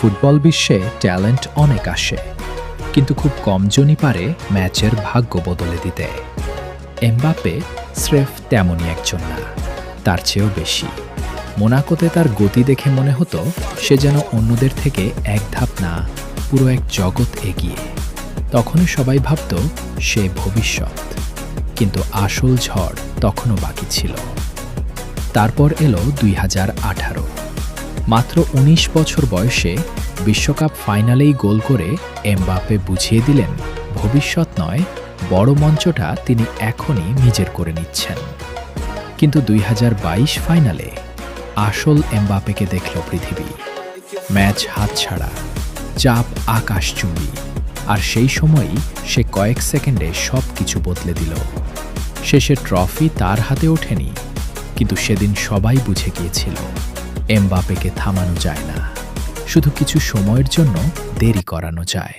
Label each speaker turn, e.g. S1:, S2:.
S1: Football বিশ্বে talent অনেক আসে, কিন্তু খুব কমজনই পারে ম্যাচের ভাগ্য বদলে দিতে। এমবাপ্পে স্রেফ তেমনই একজন না, তার চেয়েও বেশি। মোনাকোতে তার গতি দেখে মনে হতো সে যেন অন্যদের থেকে এক ধাপ না, পুরো এক জগৎ এগিয়ে। তখনই সবাই ভাবত সে ভবিষ্যৎ, কিন্তু আসল ঝড় তখনও বাকি ছিল। তারপর এলো 2018। মাত্র ১৯ বছর বয়সে বিশ্বকাপ ফাইনালেই গোল করে এমবাপ্পে বুঝিয়ে দিলেন ভবিষ্যৎ নয়, বড় মঞ্চটা তিনি এখনই নিজের করে নিচ্ছেন। কিন্তু ২০২২ ফাইনালে আসল এমবাপ্পেকে দেখল পৃথিবী। ম্যাচ হাতছাড়া, চাপ আকাশচুম্বী, আর সেই সময়ই সে কয়েক সেকেন্ডে সব কিছু বদলে দিল। শেষে ট্রফি তার হাতে ওঠেনি, কিন্তু সেদিন সবাই বুঝে গিয়েছিল এমবাপ্পেকে থামানো যায় না, শুধু কিছু সময়ের জন্য দেরি করানো যায়।